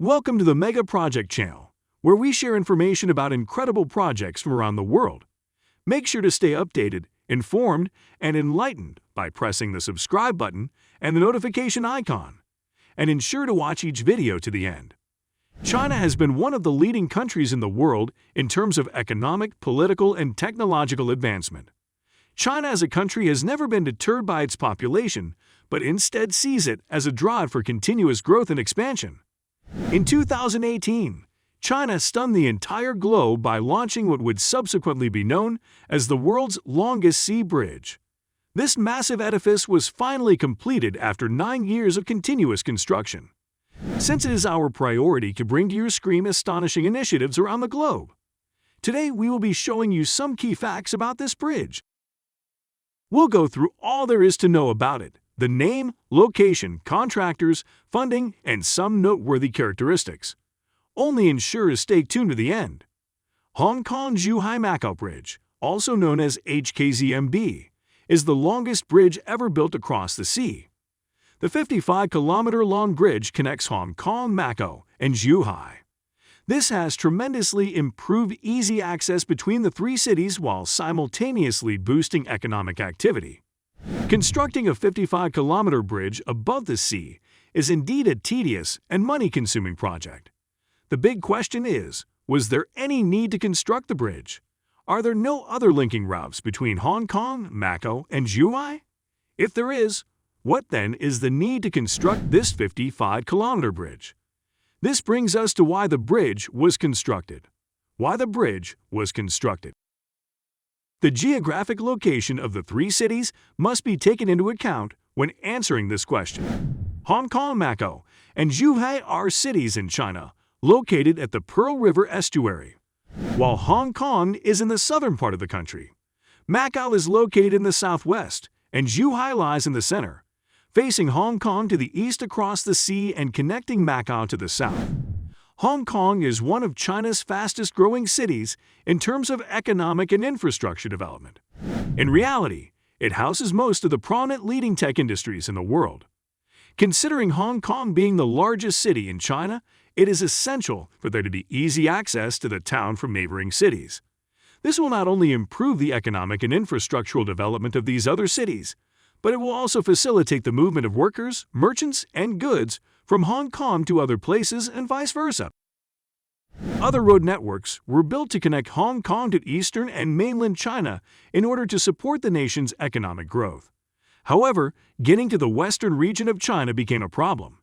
Welcome to the Mega Project channel, where we share information about incredible projects from around the world. Make sure to stay updated, informed, and enlightened by pressing the subscribe button and the notification icon. And ensure to watch each video to the end. China has been one of the leading countries in the world in terms of economic, political, and technological advancement. China as a country has never been deterred by its population, but instead sees it as a drive for continuous growth and expansion. In 2018, China stunned the entire globe by launching what would subsequently be known as the world's longest sea bridge. This massive edifice was finally completed after 9 years of continuous construction. Since it is our priority to bring to your screen astonishing initiatives around the globe, today we will be showing you some key facts about this bridge. We'll go through all there is to know about it: the name, location, contractors, funding, and some noteworthy characteristics. Only ensure to stay tuned to the end. Hong Kong Zhuhai-Macau Bridge, also known as HKZMB, is the longest bridge ever built across the sea. The 55-kilometer-long bridge connects Hong Kong, Macau, and Zhuhai. This has tremendously improved easy access between the three cities while simultaneously boosting economic activity. Constructing a 55-kilometer bridge above the sea is indeed a tedious and money-consuming project. The big question is, was there any need to construct the bridge? Are there no other linking routes between Hong Kong, Macau, and Zhuhai? If there is, what then is the need to construct this 55-kilometer bridge? This brings us to why the bridge was constructed. Why the bridge was constructed. The geographic location of the three cities must be taken into account when answering this question. Hong Kong, Macau, and Zhuhai are cities in China, located at the Pearl River estuary. While Hong Kong is in the southern part of the country, Macau is located in the southwest, and Zhuhai lies in the center, facing Hong Kong to the east across the sea and connecting Macau to the south. Hong Kong is one of China's fastest-growing cities in terms of economic and infrastructure development. In reality, it houses most of the prominent leading tech industries in the world. Considering Hong Kong being the largest city in China, it is essential for there to be easy access to the town from neighboring cities. This will not only improve the economic and infrastructural development of these other cities, but it will also facilitate the movement of workers, merchants, and goods from Hong Kong to other places and vice versa. Other road networks were built to connect Hong Kong to eastern and mainland China in order to support the nation's economic growth. However, getting to the western region of China became a problem.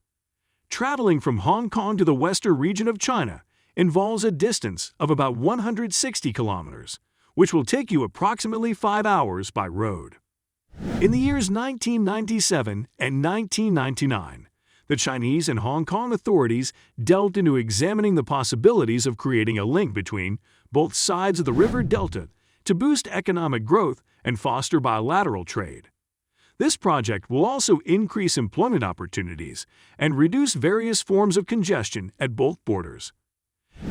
Traveling from Hong Kong to the western region of China involves a distance of about 160 kilometers, which will take you approximately 5 hours by road. In the years 1997 and 1999, the Chinese and Hong Kong authorities delved into examining the possibilities of creating a link between both sides of the river delta to boost economic growth and foster bilateral trade. This project will also increase employment opportunities and reduce various forms of congestion at both borders.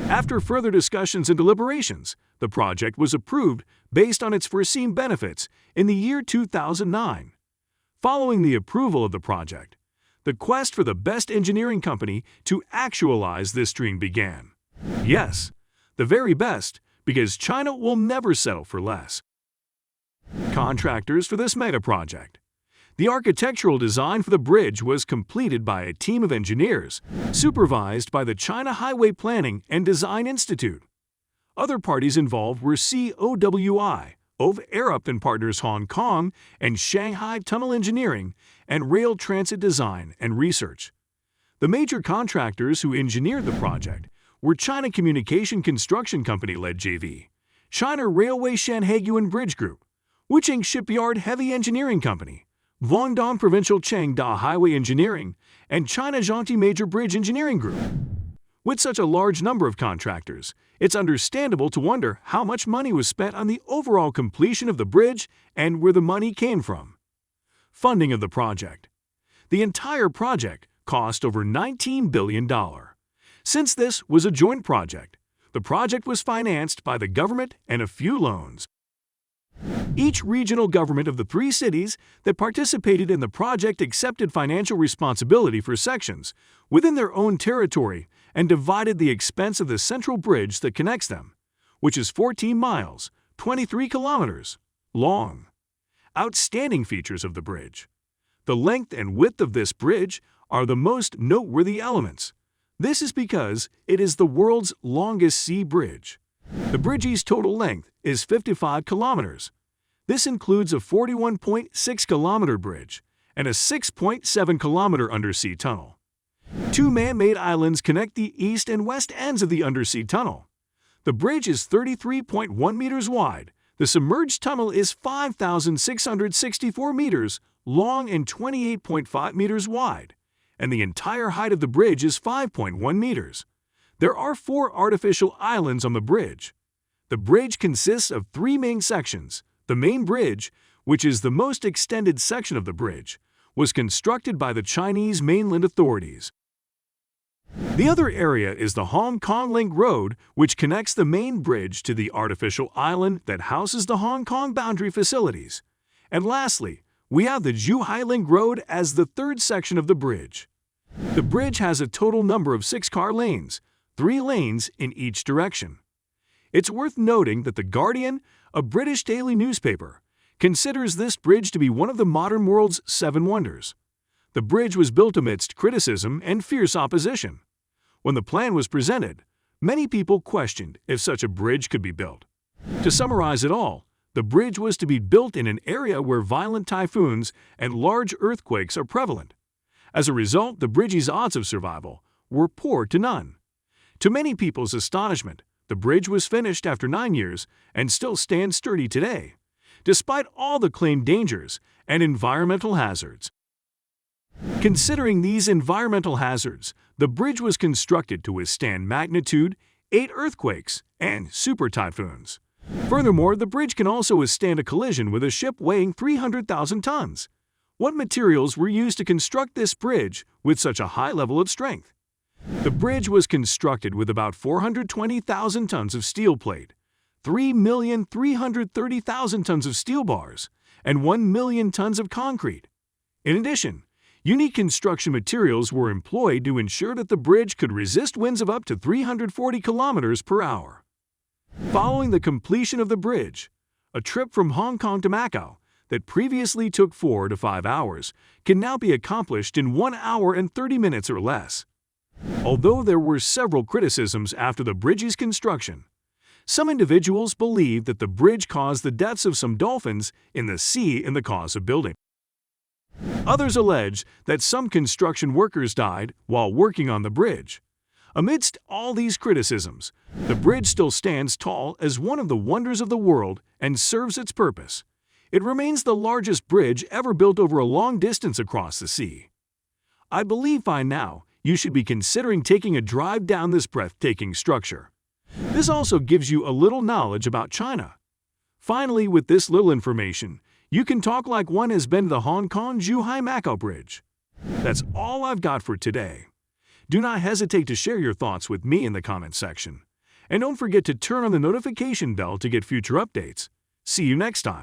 After further discussions and deliberations, the project was approved based on its foreseen benefits in the year 2009. Following the approval of the project, the quest for the best engineering company to actualize this dream began. Yes, the very best, because China will never settle for less. Contractors for this mega project. The architectural design for the bridge was completed by a team of engineers, supervised by the China Highway Planning and Design Institute. Other parties involved were COWI, of Arup and Partners Hong Kong, and Shanghai Tunnel Engineering and Rail Transit Design and Research. The major contractors who engineered the project were China Communication Construction Company-led JV, China Railway Shanhaiguan Bridge Group, Wuching Shipyard Heavy Engineering Company, Guangdong Provincial Chengda Highway Engineering, and China Zhongti Major Bridge Engineering Group. With such a large number of contractors, it's understandable to wonder how much money was spent on the overall completion of the bridge and where the money came from. Funding of the project. The entire project cost over $19 billion. Since this was a joint project, the project was financed by the government and a few loans. Each regional government of the three cities that participated in the project accepted financial responsibility for sections within their own territory and divided the expense of the central bridge that connects them, which is 14 miles, 23 kilometers, long. Outstanding features of the bridge. The length and width of this bridge are the most noteworthy elements. This is because it is the world's longest sea bridge. The bridge's total length is 55 kilometers. This includes a 41.6-kilometer bridge and a 6.7-kilometer undersea tunnel. Two man-made islands connect the east and west ends of the undersea tunnel. The bridge is 33.1 meters wide. The submerged tunnel is 5,664 meters long and 28.5 meters wide, and the entire height of the bridge is 5.1 meters. There are 4 artificial islands on the bridge. The bridge consists of 3 main sections. The main bridge, which is the most extended section of the bridge, was constructed by the Chinese mainland authorities. The other area is the Hong Kong Link Road, which connects the main bridge to the artificial island that houses the Hong Kong boundary facilities. And lastly, we have the Zhuhai Link Road as the third section of the bridge. The bridge has a total number of 6 car lanes, 3 lanes in each direction. It's worth noting that The Guardian, a British daily newspaper, considers this bridge to be one of the modern world's 7 wonders. The bridge was built amidst criticism and fierce opposition. When the plan was presented, many people questioned if such a bridge could be built. To summarize it all, the bridge was to be built in an area where violent typhoons and large earthquakes are prevalent. As a result, the bridge's odds of survival were poor to none. To many people's astonishment, the bridge was finished after 9 years and still stands sturdy today, despite all the claimed dangers and environmental hazards. Considering these environmental hazards, the bridge was constructed to withstand magnitude 8 earthquakes and super typhoons. Furthermore, the bridge can also withstand a collision with a ship weighing 300,000 tons. What materials were used to construct this bridge with such a high level of strength? The bridge was constructed with about 420,000 tons of steel plate, 3,330,000 tons of steel bars, and 1 million tons of concrete. In addition, unique construction materials were employed to ensure that the bridge could resist winds of up to 340 kilometers per hour. Following the completion of the bridge, a trip from Hong Kong to Macau that previously took 4 to 5 hours can now be accomplished in 1 hour and 30 minutes or less. Although there were several criticisms after the bridge's construction, some individuals believe that the bridge caused the deaths of some dolphins in the sea in the cause of building. Others allege that some construction workers died while working on the bridge. Amidst all these criticisms, the bridge still stands tall as one of the wonders of the world and serves its purpose. It remains the largest bridge ever built over a long distance across the sea. I believe by now you should be considering taking a drive down this breathtaking structure. This also gives you a little knowledge about China. Finally, with this little information, you can talk like one has been to the Hong Kong Zhuhai-Macau Bridge. That's all I've got for today. Do not hesitate to share your thoughts with me in the comment section. And don't forget to turn on the notification bell to get future updates. See you next time.